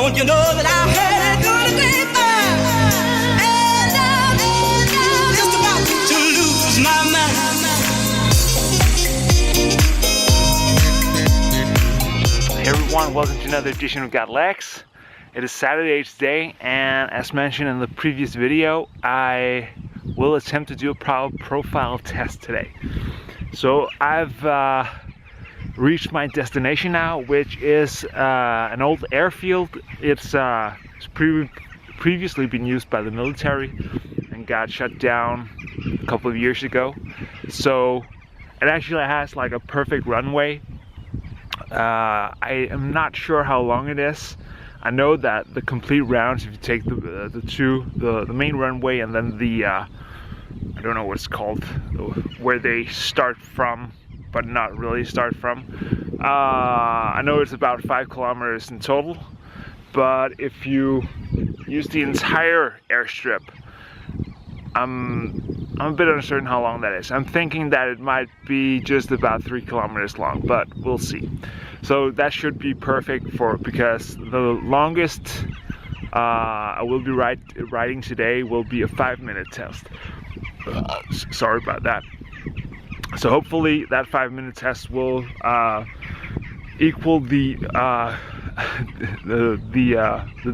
Don't you know that I heard it through the grapevine? And I'm just about to lose my mind. Hey everyone, welcome to another edition of Gotlegs. It is Saturday today, and as mentioned in the previous video, I will attempt to do a power profile test today. So I've reached my destination now, which is an old airfield. It's previously been used by the military and got shut down a couple of years ago. So it actually has like a perfect runway. I am not sure how long it is. I know that the complete rounds, if you take the main runway and then the I don't know what it's called, where they start from, but not really start from. I know it's about 5 kilometers in total, but if you use the entire airstrip, I'm a bit uncertain how long that is. I'm thinking that it might be just about 3 kilometers long, but we'll see. So that should be perfect because the longest I will be riding today will be a 5-minute test. Sorry about that. So hopefully that 5-minute test will equal the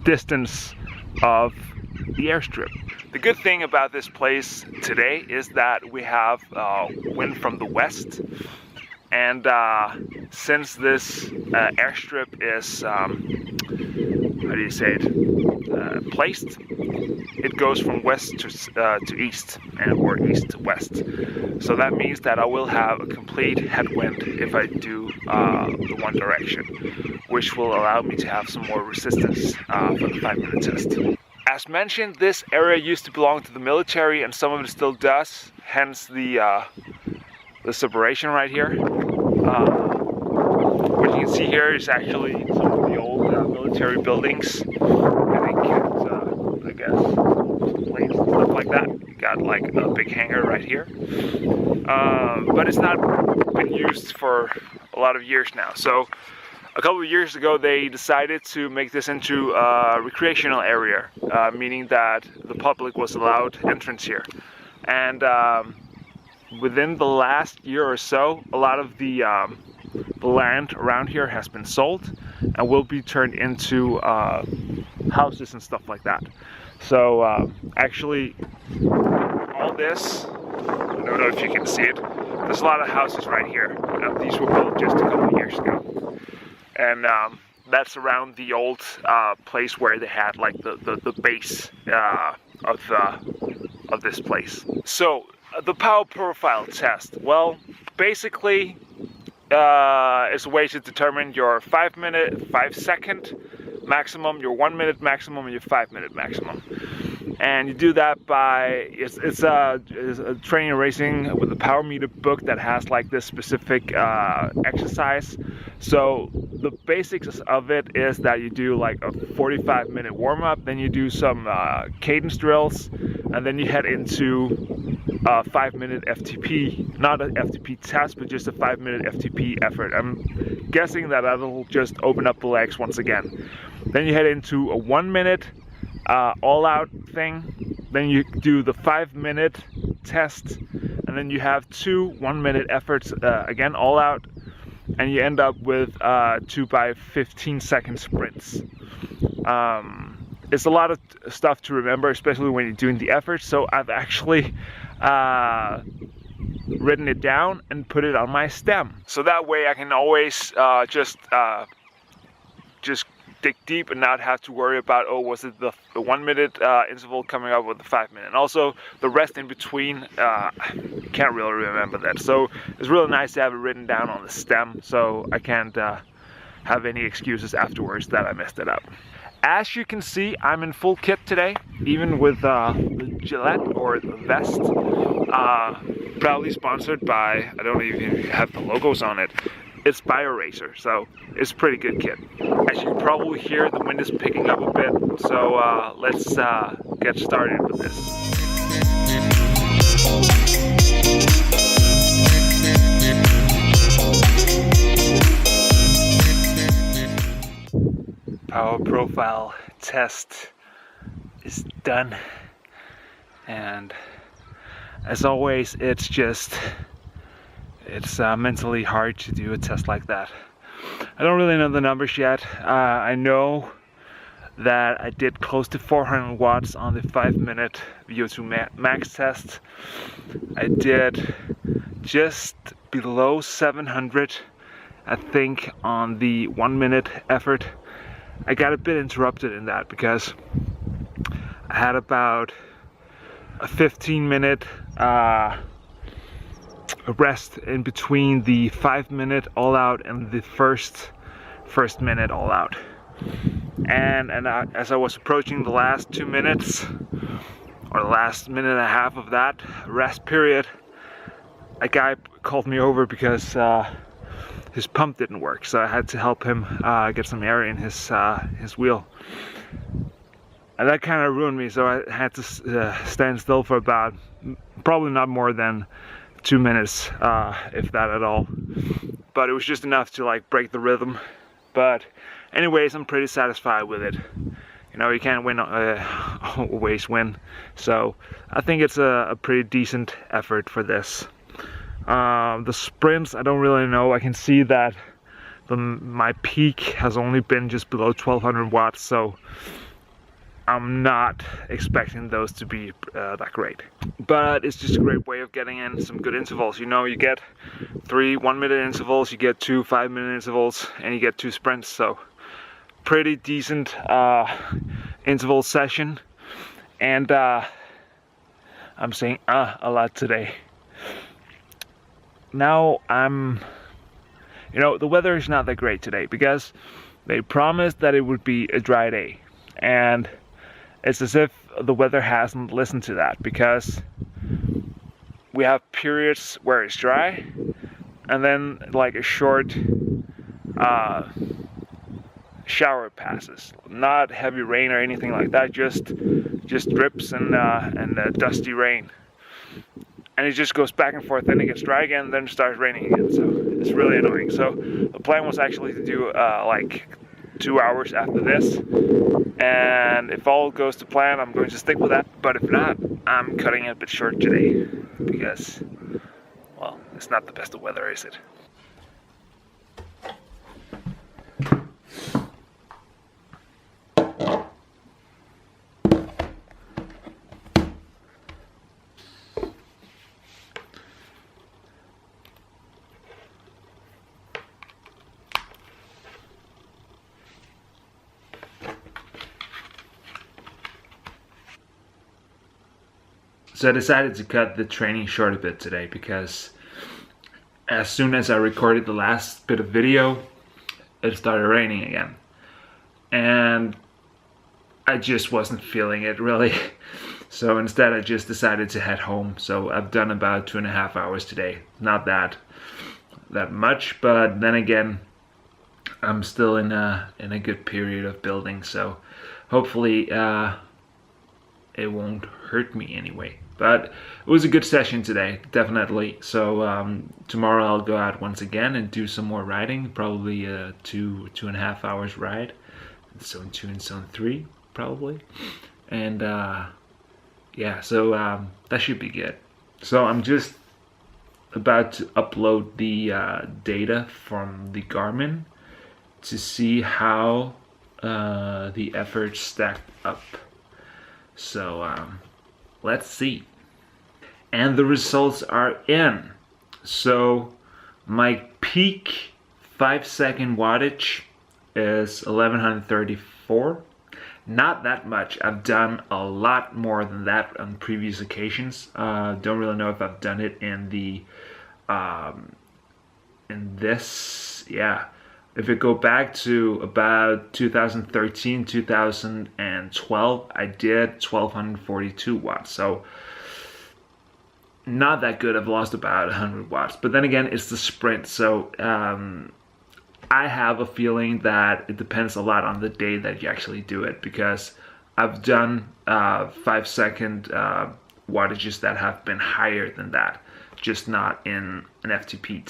distance of the airstrip. The good thing about this place today is that we have wind from the west, and since this airstrip is how do you say it, placed, it goes from west to east, or east to west. So that means that I will have a complete headwind if I do the one direction, which will allow me to have some more resistance for the 5-minute test. As mentioned, this area used to belong to the military, and some of it still does, hence the separation right here. What you can see here is actually some of the old military buildings. I guess planes and stuff like that. You got like a big hangar right here, but it's not been used for a lot of years now. So a couple of years ago, they decided to make this into a recreational area, meaning that the public was allowed entrance here. And within the last year or so, a lot of the land around here has been sold and will be turned into houses and stuff like that. So actually, all this, I don't know if you can see it, there's a lot of houses right here. These were built just a couple of years ago. And that's around the old place where they had like the base of this place. So the power profile test, well, basically it's a way to determine your 5-minute, 5-second maximum, your 1-minute maximum, and your 5-minute maximum. And you do that by, it's a training and racing with a powermeter book that has like this specific exercise. So the basics of it is that you do like a 45-minute warm-up, then you do some cadence drills, and then you head into a 5-minute FTP, not an FTP test, but just a 5-minute FTP effort. I'm guessing that that'll just open up the legs once again. Then you head into a 1-minute all-out thing, then you do the 5-minute test, and then you have 2 1-minute efforts, again all out, and you end up with 2 by 15-second sprints. It's a lot of stuff to remember, especially when you're doing the efforts, so I've actually written it down and put it on my stem, so that way I can always just dig deep and not have to worry about, oh, was it the 1-minute interval coming up with the 5-minute, and also the rest in between. Can't really remember that, so it's really nice to have it written down on the stem, so I can't have any excuses afterwards that I messed it up. As you can see, I'm in full kit today, even with the Gillette or the vest, proudly sponsored by, I don't even have the logos on it. It's BioRacer, so it's a pretty good kit. As you can probably hear, the wind is picking up a bit, so let's get started with this. power profile test is done, and as always it's mentally hard to do a test like that. I don't really know the numbers yet. I know that I did close to 400 watts on the 5-minute VO2 max test. I did just below 700, I think, on the 1-minute effort. I got a bit interrupted in that because I had about a 15-minute rest in between the 5-minute all out and the first minute all out. And as I was approaching the last 2 minutes, or the last minute and a half of that rest period, a guy called me over because his pump didn't work, so I had to help him get some air in his wheel. And that kind of ruined me, so I had to stand still for about, probably not more than 2 minutes, if that at all. But it was just enough to like break the rhythm. But anyways, I'm pretty satisfied with it. You know, you can't win, always win. So I think it's a pretty decent effort for this. The sprints, I don't really know. I can see that my peak has only been just below 1200 watts, so I'm not expecting those to be that great. But it's just a great way of getting in some good intervals. You know, you get 3 1-minute intervals, you get 2 5-minute intervals, and you get 2 sprints. So pretty decent interval session. And I'm saying a lot today. Now you know, the weather is not that great today because they promised that it would be a dry day, and it's as if the weather hasn't listened to that, because we have periods where it's dry and then like a short shower passes. Not heavy rain or anything like that, just drips and dusty rain. And it just goes back and forth, then it gets dry again, then it starts raining again. So it's really annoying. So the plan was actually to do like 2 hours after this. And if all goes to plan, I'm going to stick with that. But if not, I'm cutting it a bit short today because, well, it's not the best of weather, is it? So I decided to cut the training short a bit today because as soon as I recorded the last bit of video, it started raining again. And I just wasn't feeling it really. So instead I just decided to head home. So I've done about 2.5 hours today. Not that much, but then again, I'm still in a good period of building. So hopefully it won't hurt me anyway. But it was a good session today, definitely. So tomorrow I'll go out once again and do some more riding, probably a 2.5 hours ride, zone 2 and zone 3 probably. And yeah, so that should be good. So I'm just about to upload the data from the Garmin to see how the efforts stacked up. So let's see. And the results are in. So my peak 5-second wattage is 1134. Not that much. I've done a lot more than that on previous occasions. Don't really know if I've done it in the in this, yeah. If it go back to about 2013, 2012, I did 1242 watts. So not that good. I've lost about 100 watts. But then again, it's the sprint. So I have a feeling that it depends a lot on the day that you actually do it, because I've done 5-second wattages that have been higher than that, just not in an FTP,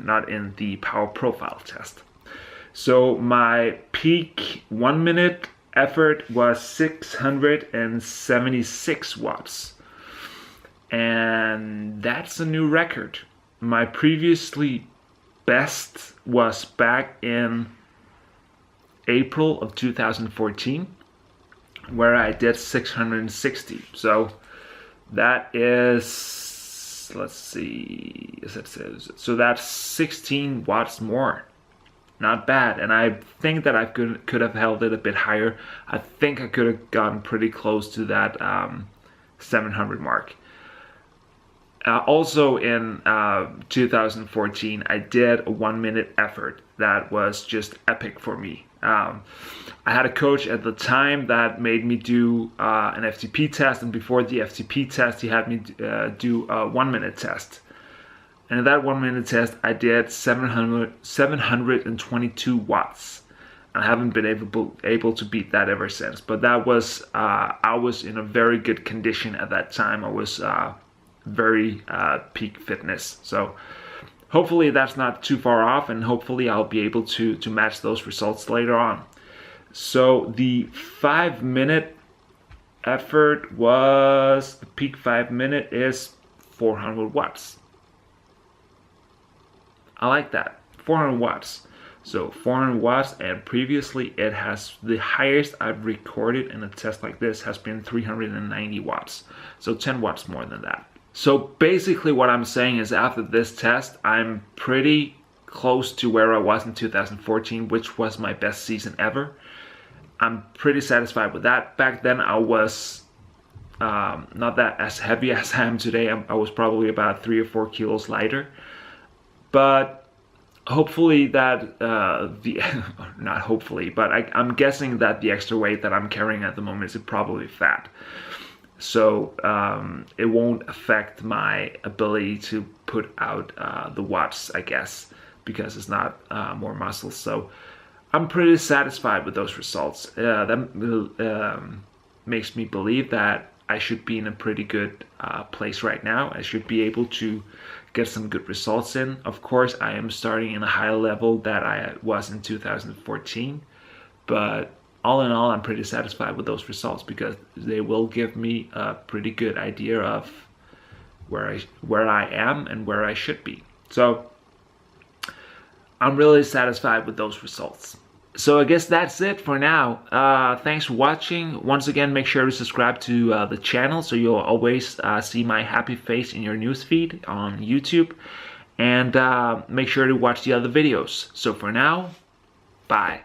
not in the power profile test. So my peak 1 minute effort was 676 watts. And that's a new record. My previously best was back in April of 2014, where I did 660. So that is, let's see, so that's 16 watts more. Not bad, and I think that I could have held it a bit higher. I think I could have gotten pretty close to that 700 mark. Also in 2014, I did a 1 minute effort that was just epic for me. I had a coach at the time that made me do an FTP test, and before the FTP test, he had me do a 1 minute test. And in that 1 minute test, I did 722 watts. I haven't been able to beat that ever since. But that was, I was in a very good condition at that time. I was very peak fitness. So hopefully that's not too far off, and hopefully I'll be able to match those results later on. So the 5 minute effort was, the peak 5 minute is 400 watts. I like that, 400 watts. So 400 watts, and previously it has, the highest I've recorded in a test like this has been 390 watts. So 10 watts more than that. So basically what I'm saying is, after this test, I'm pretty close to where I was in 2014, which was my best season ever. I'm pretty satisfied with that. Back then I was not that as heavy as I am today. I was probably about 3 or 4 kilos lighter. But hopefully that, not hopefully, but I'm guessing that the extra weight that I'm carrying at the moment is probably fat. So it won't affect my ability to put out the watts, I guess, because it's not more muscle. So I'm pretty satisfied with those results. That makes me believe that I should be in a pretty good place right now. I should be able to get some good results in. Of course, I am starting in a higher level that I was in 2014, but all in all, I'm pretty satisfied with those results, because they will give me a pretty good idea of where I am and where I should be. So I'm really satisfied with those results. So I guess that's it for now. Thanks for watching. Once again, make sure to subscribe to the channel so you'll always see my happy face in your newsfeed on YouTube. And make sure to watch the other videos. So for now, bye.